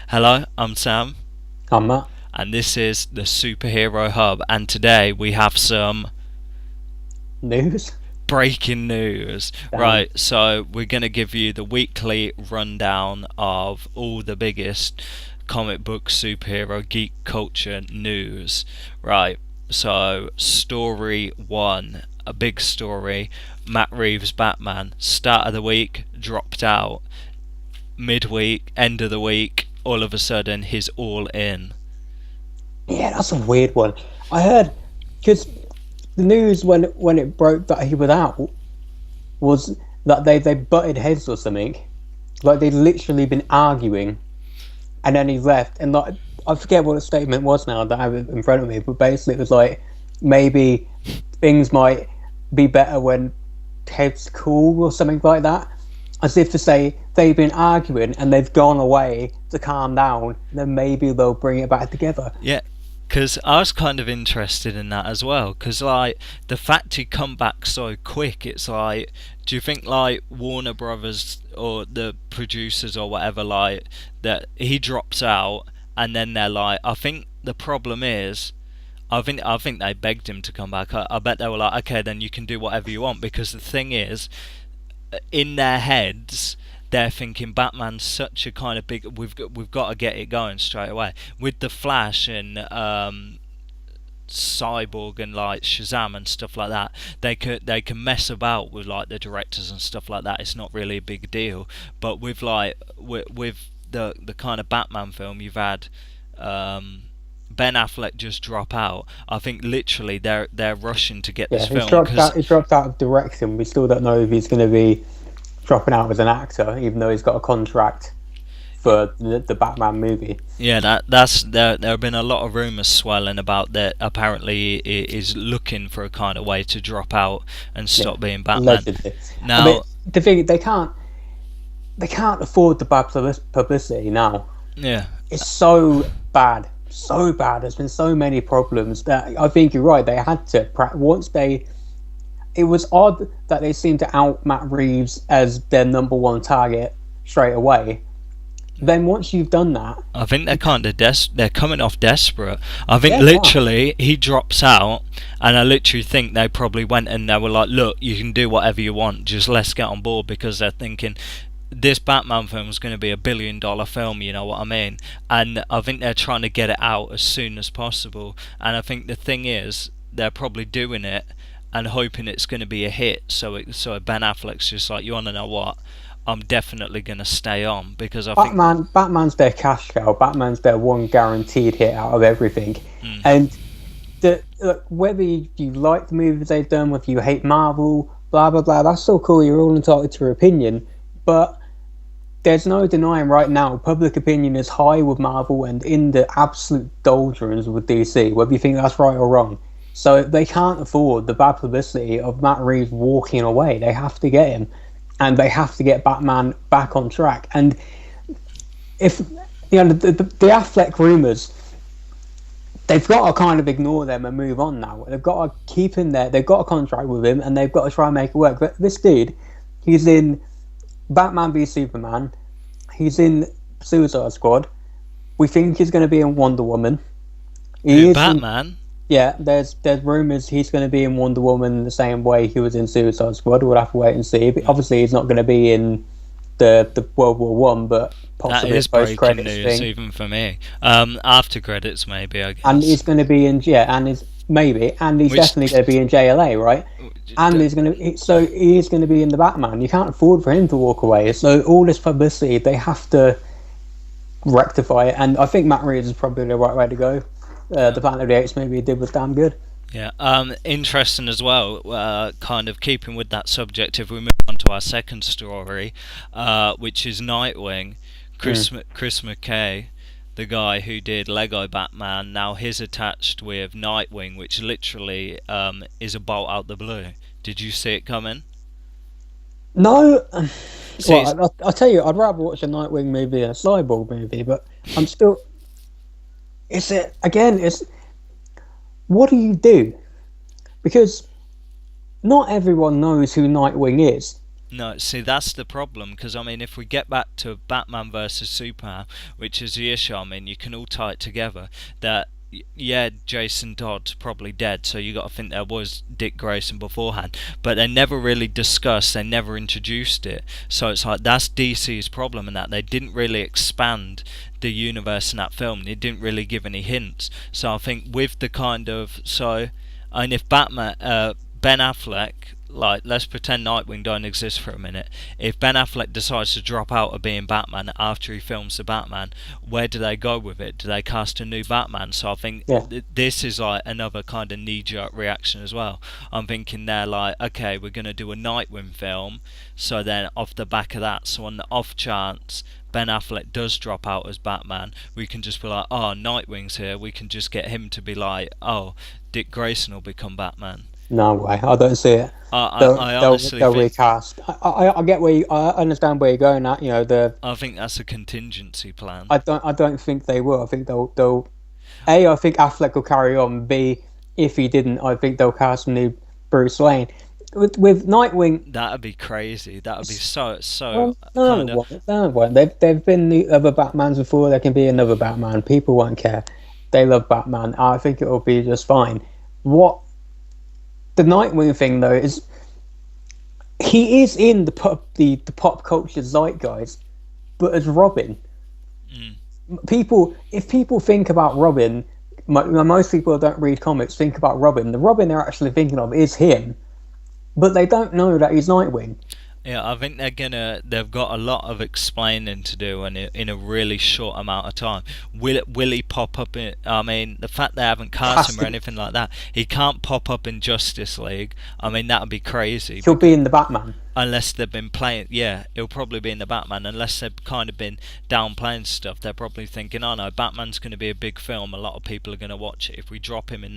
Hello, I'm Sam, I'm Matt. and this is the Superhero Hub. And today we have some News? breaking news. Damn. Right, so we're going to give you the weekly rundown of all the biggest comic book superhero geek culture news. Right, so story one, a big story. Matt Reeves' Batman, start of the week, dropped out. Midweek, end of the week, all of a sudden he's all in. Yeah, that's a weird one. I heard because the news when it broke that he was out was that they butted heads or something. Like they'd literally been arguing, and then he left. And like I forget what the statement was now that I have it in front of me, but basically it was like maybe things might be better when heads cool or something like that. As if to say they've been arguing and they've gone away to calm down, then maybe they'll bring it back together. Yeah, because I was kind of interested in that as well. Because like the fact he come back so quick, it's like, do you think like Warner Brothers or the producers or whatever like that he drops out and then they're like, I think the problem is. I think they begged him to come back. I bet they were like, okay, then you can do whatever you want because the thing is, in their heads, they're thinking Batman's such a kind of big. We've got to get it going straight away with the Flash and Cyborg and like Shazam and stuff like that. They can mess about with like the directors and stuff like that. It's not really a big deal. But with like with the kind of Batman film you've had. Ben Affleck just drop out. I think literally they're rushing to get Yeah, this film because He's dropped out of directing. We still don't know if he's going to be dropping out as an actor, even though he's got a contract for the Batman movie. yeah, that's there have been a lot of rumours swelling about that. Apparently, he is looking for a kind of way to drop out and Yeah, stop being Batman. allegedly. I mean, Now, the thing they can't afford the bad publicity now. yeah, It's so bad. There's been so many problems that I think you're right. They had to once they. It was odd that they seemed to out Matt Reeves as their number one target straight away. Then once you've done that, I think they're kind of they're coming off desperate. I think yeah, literally he drops out, and I literally think they probably went and they were like, "Look, you can do whatever you want. Just let's get on board," because they're thinking this Batman film is going to be $1 billion film, you know what I mean? And I think they're trying to get it out as soon as possible. And I think the thing is, they're probably doing it and hoping it's going to be a hit. So Ben Affleck's just like, you want to know what? I'm definitely going to stay on because I think. Batman's their cash cow. Batman's their one guaranteed hit out of everything. Mm, And look, whether you like the movies they've done, whether you hate Marvel, blah blah blah, that's still cool. You're all entitled to your opinion, but there's no denying right now public opinion is high with Marvel and in the absolute doldrums with DC, whether you think that's right or wrong. So they can't afford the bad publicity of Matt Reeves walking away. They have to get him, and they have to get Batman back on track. And if the Affleck rumors, they've got to kind of ignore them and move on now. They've got to keep him there. They've got a contract with him, and they've got to try and make it work. But this dude, he's in Batman v Superman. He's in Suicide Squad. We think he's going to be in Wonder Woman. who, Batman? Yeah, there's rumors he's going to be in Wonder Woman the same way he was in Suicide Squad. We'll have to wait and see. But obviously, he's not going to be in the World War One, but That possibly a is post breaking credits news, thing. even for me. After credits, maybe, I And guess. he's going to be in and he's Which definitely going to be in JLA, right? And he's going to so he is going to be in the Batman. You can't afford for him to walk away. So all this publicity, they have to rectify it. And I think Matt Reeves is probably the right way to go. The Planet of the Apes movie he did was damn good. Yeah, interesting as well. Kind of keeping with that subject, if we move on to our second story, which is Nightwing. Chris McKay, the guy who did Lego Batman, now he's attached with Nightwing, which literally is a bolt out the blue. Did you see it coming? No, See, I'll tell you, I'd rather watch a Nightwing movie than a Cyborg movie, but I'm still. It's it again. It's what do you do? Because not everyone knows who Nightwing is. No, see, that's the problem, because I mean, if we get back to Batman versus Superman, which is the issue, I mean, you can all tie it together that, yeah, Jason Todd's probably dead, so you got to think there was Dick Grayson beforehand, but they never really discussed, they never introduced it, so it's like that's DC's problem in that they didn't really expand the universe in that film, they didn't really give any hints, so I think with the kind of, so, and if Ben Affleck, like, let's pretend Nightwing don't exist for a minute. If Ben Affleck decides to drop out of being Batman after he films the Batman, where do they go with it? Do they cast a new Batman? So I think Yeah. this is like another kind of knee-jerk reaction as well. I'm thinking they're like, okay, we're going to do a Nightwing film, so then off the back of that, so on the off chance Ben Affleck does drop out as Batman, we can just be like, oh, Nightwing's here, we can just get him to be like, oh, Dick Grayson will become Batman. No way, I don't see it. I honestly they'll think recast. I get I understand where you're going at. You know, I think that's a contingency plan. I don't think they will. I think they'll. A, I think Affleck will carry on. B, if he didn't, I think they'll cast a new Bruce Wayne. With Nightwing, That'd be crazy. That'd be so no, kind of. no. They've been the other Batmans before. There can be another Batman. People won't care. They love Batman. I think it will be just fine. What the Nightwing thing though is, he is in the pop culture zeitgeist, but as Robin. If people think about Robin, most people who don't read comics think about Robin. The Robin they're actually thinking of is him, but they don't know that he's Nightwing. Yeah, I think they've got a lot of explaining to do in a really short amount of time. Will he pop up in, I mean, the fact they haven't cast him or anything like that, he can't pop up in Justice League. I mean, that would be crazy. He'll be in the Batman. Unless they've been playing, yeah, he'll probably be in the Batman. Unless they've kind of been downplaying stuff, they're probably thinking, oh no, Batman's going to be a big film, a lot of people are going to watch it. If we drop him in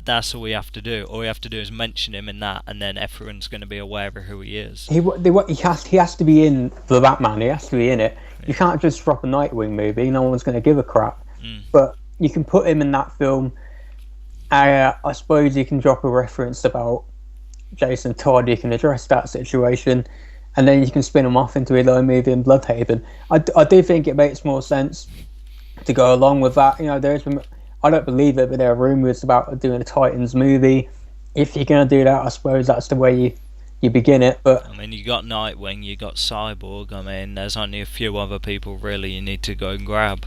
that's all we have to do. All we have to do is mention him in that, and then everyone's going to be aware of who he is. He has to be in the Batman. He has to be in it. You can't just drop a Nightwing movie. No one's going to give a crap. But you can put him in that film. I suppose you can drop a reference about Jason Todd. You can address that situation, and then you can spin him off into his own movie in Bloodhaven. I do think it makes more sense to go along with that. You know, I don't believe it, but there are rumours about doing a Titans movie. If you're going to do that, I suppose that's the way you begin it. But I mean, you got Nightwing, you got Cyborg. I mean, there's only a few other people really you need to go and grab,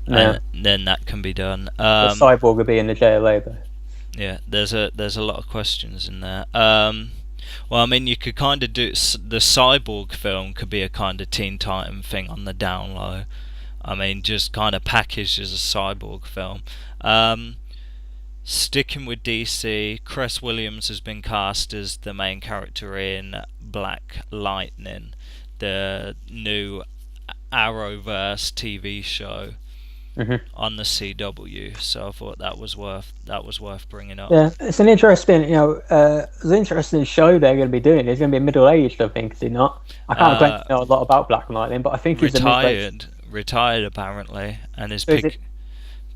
and then that can be done. Cyborg will be in the JLA though. Yeah, there's a lot of questions in there. Well, I mean, you could kind of do the Cyborg film could be a kind of Teen Titan thing on the down low. I mean, just kind of packaged as a Cyborg film. Sticking with DC, Chris Williams has been cast as the main character in Black Lightning, the new Arrowverse TV show on the CW. So I thought that was worth bringing up. Yeah, it's an interesting, it's an interesting show they're going to be doing. It's going to be middle aged, I think. Is it not? I can't claim to know a lot about Black Lightning, but I think he's retired apparently, and is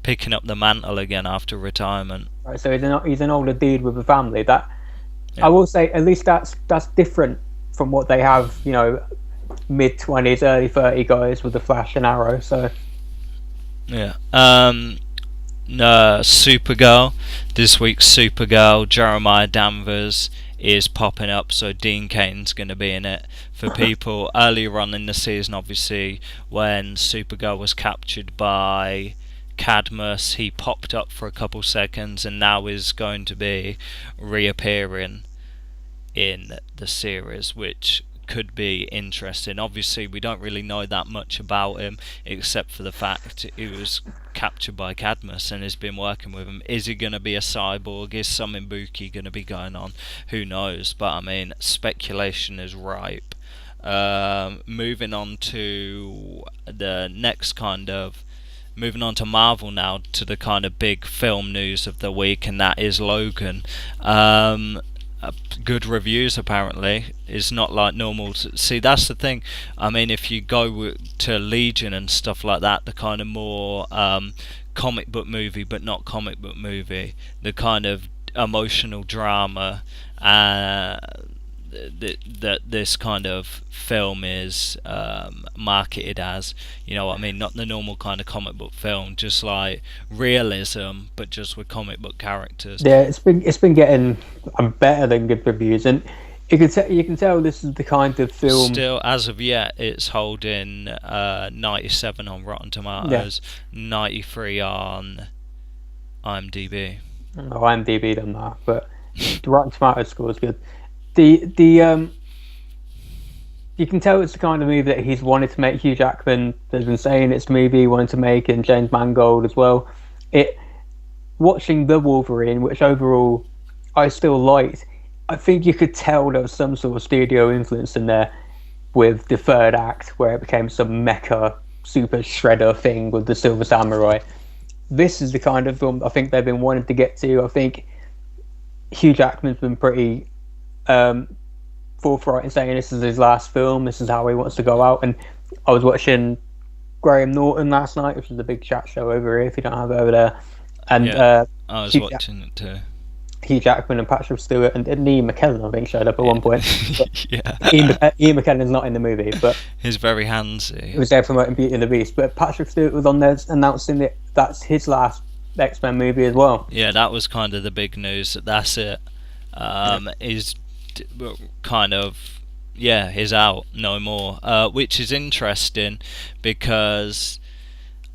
picking up the mantle again after retirement. Right, so he's an older dude with a family. I will say, at least that's different from what they have. You know, mid-20s, early 30 guys with the Flash and Arrow. So yeah. Supergirl. This week's Supergirl, Jeremiah Danvers is popping up, so Dean Cain's going to be in it. For people earlier on in the season, obviously, when Supergirl was captured by Cadmus, he popped up for a couple seconds, and now is going to be reappearing in the series, which could be interesting. Obviously, we don't really know that much about him, except for the fact he was captured by Cadmus and has been working with him. Is he going to be a cyborg? Is some Ibuki going to be going on? Who knows? But I mean, speculation is ripe. Moving on to the next kind of... Moving on to Marvel now, to the kind of big film news of the week, and that is Logan. Good reviews apparently. It's not like normal. See, that's the thing. I mean, if you go to Legion and stuff like that, the kind of more comic book movie, but not comic book movie, the kind of emotional drama, that this kind of film is marketed as. You know what I mean? Not the normal kind of comic book film, just like realism, but just with comic book characters. Yeah, it's been getting better than good reviews, and you can tell this is the kind of film. Still, as of yet, it's holding 97 on Rotten Tomatoes, 93 on IMDb. Oh, IMDb done that, but the Rotten Tomatoes score is good. The you can tell it's the kind of movie that he's wanted to make. Hugh Jackman has been saying it's the movie he wanted to make, and James Mangold as well. Watching The Wolverine, which overall I still liked, I think you could tell there was some sort of studio influence in there with the third act, where it became some mecha super shredder thing with the Silver Samurai. This is the kind of film I think they've been wanting to get to. I think Hugh Jackman's been pretty forthright in saying this is his last film, this is how he wants to go out. And I was watching Graham Norton last night, which is a big chat show over here if you don't have it over there. And I was watching it too. Hugh Jackman and Patrick Stewart and Ian McKellen, I think, showed up at one point. Yeah. Ian McKellen's not in the movie, but he's very handsy. He was there promoting Beauty and the Beast. But Patrick Stewart was on there announcing that that's his last X-Men movie as well. Yeah, that was kind of the big news. That's it. Is kind of is out no more, which is interesting because.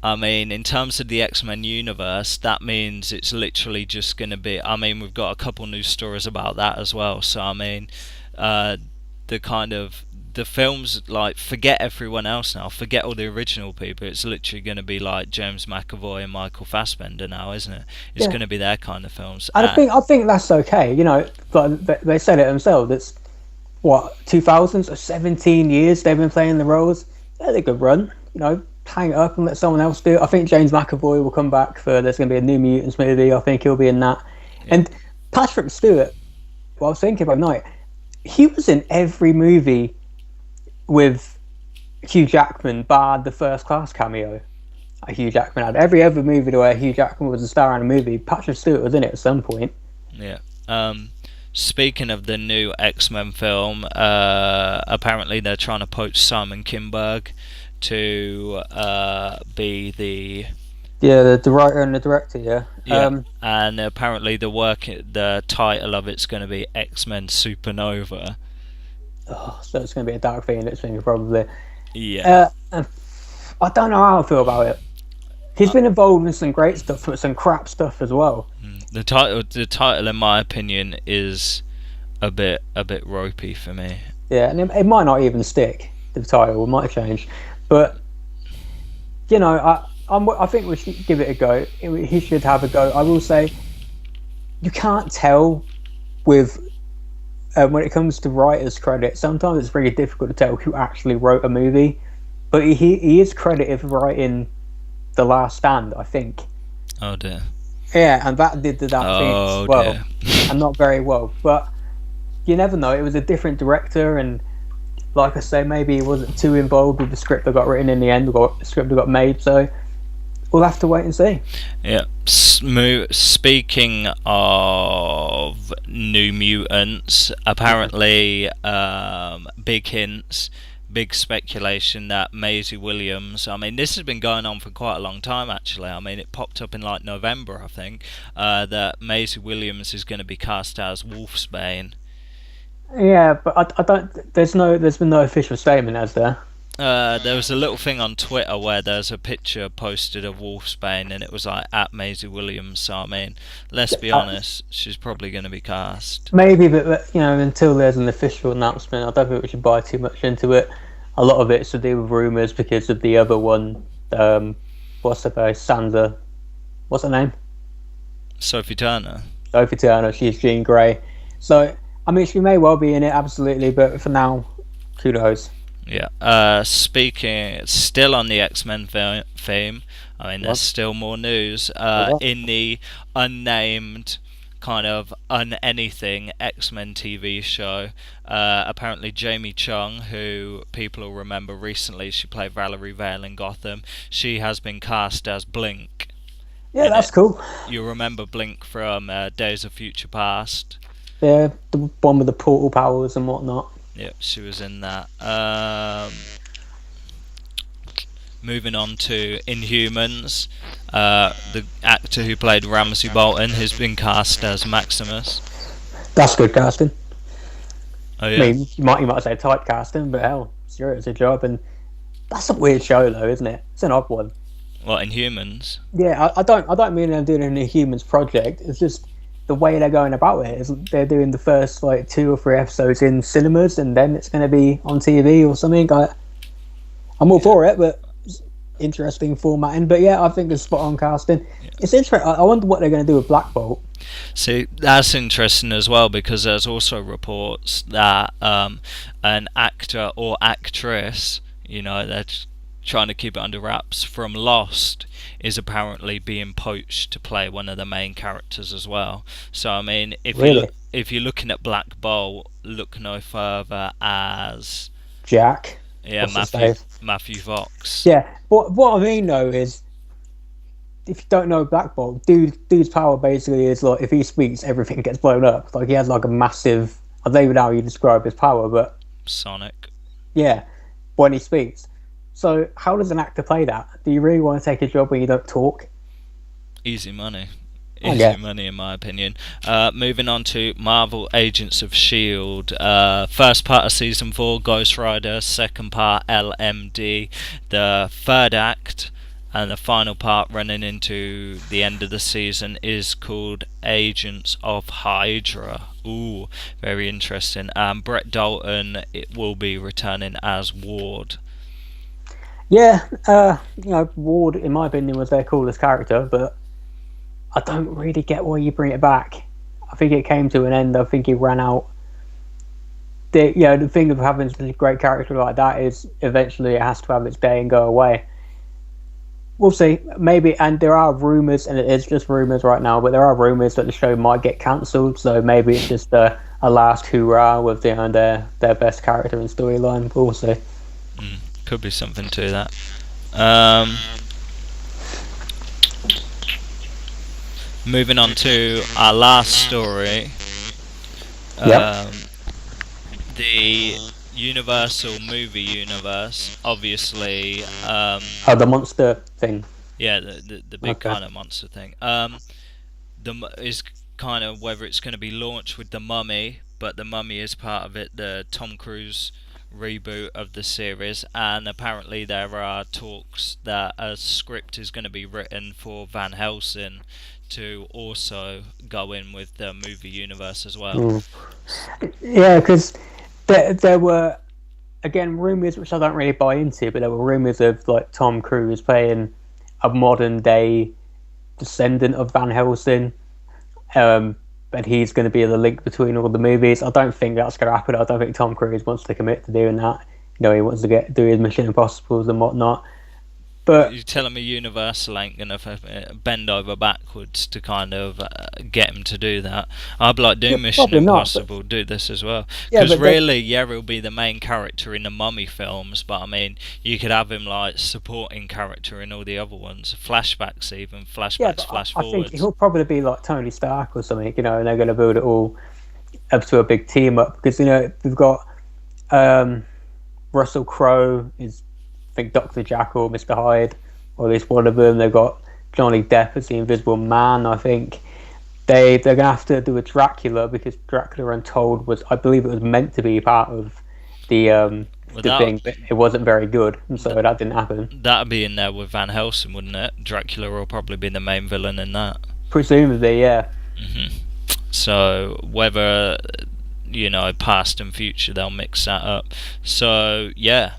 I mean, in terms of the X-Men universe, that means it's literally just going to be... I mean, we've got a couple news stories about that as well. So, I mean, the kind of... The films, like, forget everyone else now. Forget all the original people. It's literally going to be like James McAvoy and Michael Fassbender now, isn't it? It's going to be their kind of films. And I think that's okay. You know, like they said it themselves. It's, 2000s or 17 years they've been playing the roles. Yeah, they're a good run, you know. Hang it up and let someone else do it. I think James McAvoy will come back there's going to be a new Mutants movie. I think he'll be in that. Yeah. And Patrick Stewart, I was thinking about night, he was in every movie with Hugh Jackman, bar the First Class cameo. Hugh Jackman had every other movie where Hugh Jackman was a star in a movie. Patrick Stewart was in it at some point. Yeah. Speaking of the new X-Men film, apparently they're trying to poach Simon Kinberg to be the writer and the director. And apparently the title of it's going to be X-Men Supernova. Oh, so it's going to be a dark thing, it's going to probably. Yeah. I don't know how I feel about it. He's been involved in some great stuff, but some crap stuff as well. The title, in my opinion, is a bit ropey for me. Yeah, and it might not even stick. The title might change. But, you know, I think we should give it a go. He should have a go. I will say, you can't tell with when it comes to writer's credit. Sometimes it's really difficult to tell who actually wrote a movie. But he is credited for writing The Last Stand, I think. Oh dear. Yeah, and that did that thing as well. Dear. And not very well. But you never know. It was a different director, and like I say, maybe he wasn't too involved with the script that got written in the end, or the script that got made, so we'll have to wait and see. Yeah. Speaking of New Mutants, apparently big hints, big speculation that Maisie Williams, I mean, this has been going on for quite a long time actually. I mean, it popped up in like November, I think, that Maisie Williams is going to be cast as Wolfsbane. Yeah, but I don't. There's been no official statement, has there? There was a little thing on Twitter where there's a picture posted of Wolfsbane, and it was like at Maisie Williams. So I mean, let's be honest, she's probably going to be cast. Maybe, but you know, until there's an official announcement, I don't think we should buy too much into it. A lot of it's to do with rumours because of the other one. What's her face? Sandra. What's her name? Sophie Turner. Sophie Turner. She's Jean Grey. So. I mean, she may well be in it, absolutely, but for now, who knows? Yeah. Speaking, still on the X-Men theme, I mean, there's still more news. In the unnamed, kind of unanything X-Men TV show, apparently Jamie Chung, who people will remember recently, she played Valerie Vale in Gotham, she has been cast as Blink. Yeah, that's cool. You remember Blink from Days of Future Past? the one with the portal powers and whatnot. Yep, she was in that. Moving on to Inhumans, the actor who played Ramsay Bolton has been cast as Maximus. That's good casting. Oh yeah. I mean, you might say typecasting, but hell, sure, it's a job, and that's a weird show, though, isn't it? It's an odd one. What, Inhumans? Yeah, I don't mean they're doing an Inhumans project. It's just the way they're going about it is they're doing the first like 2 or 3 episodes in cinemas, and then it's going to be on TV or something. I'm all for it, but interesting formatting. But yeah, I think it's spot on casting. Yeah. It's interesting. I wonder what they're going to do with Black Bolt. See, that's interesting as well, because there's also reports that an actor or actress, they're trying to keep it under wraps, from Lost is apparently being poached to play one of the main characters as well. So I mean, if you're looking at Black Bolt, look no further as Jack. Yeah, Matthew Vox. Yeah, what I mean though is, if you don't know Black Bolt, dude's power basically is like if he speaks, everything gets blown up. Like he has like a massive, I don't even know how you describe his power, but Sonic. Yeah, when he speaks. So how does an actor play that? Do you really want to take a job where you don't talk? Easy money. Easy money, in my opinion. Moving on to Marvel Agents of S.H.I.E.L.D. First part of Season 4, Ghost Rider. Second part, LMD. The third act and the final part running into the end of the season is called Agents of Hydra. Ooh, very interesting. Brett Dalton will be returning as Ward. Yeah, Ward, in my opinion, was their coolest character, but I don't really get why you bring it back. I think it came to an end. I think it ran out. The thing of having such a great character like that is eventually it has to have its day and go away. We'll see. Maybe, and there are rumours, and it is just rumours right now, but there are rumours that the show might get cancelled, so maybe it's just a last hurrah with their best character and storyline. We'll see. Could be something to that. Moving on to our last story. The Universal movie universe, obviously. The monster thing. Yeah, the big kind of monster thing. Is kind of whether it's going to be launched with The Mummy, but The Mummy is part of it, the Tom Cruise reboot of the series, and apparently there are talks that a script is going to be written for Van Helsing to also go in with the movie universe as well. Yeah, because there were, again, rumours which I don't really buy into, but there were rumours of like Tom Cruise playing a modern day descendant of Van Helsing, and he's going to be the link between all the movies. I don't think that's going to happen. I don't think Tom Cruise wants to commit to doing that. He wants to do his Mission Impossibles and whatnot. But you're telling me Universal ain't going to bend over backwards to kind of get him to do that? I'd be like, do Mission Impossible, do this as well. Because really, he'll be the main character in the Mummy films, but I mean, you could have him like supporting character in all the other ones. Flashbacks even, flash forwards. I think he'll probably be like Tony Stark or something, and they're going to build it all up to a big team up. Because, we've got Russell Crowe is, I think, Dr. Jekyll, Mr. Hyde, or at least one of them. They've got Johnny Depp as the Invisible Man. I think they're going to have to do a Dracula, because Dracula Untold was, I believe it was meant to be part of the thing, but it wasn't very good, and so that didn't happen. That'd be in there with Van Helsing, wouldn't it? Dracula will probably be the main villain in that. Presumably, yeah. So whether, past and future, they'll mix that up. So, yeah.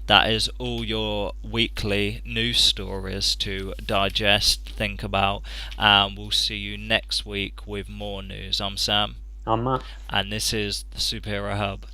That is all your weekly news stories to digest, think about, and we'll see you next week with more news. I'm Sam. I'm Matt. And this is the Superhero Hub.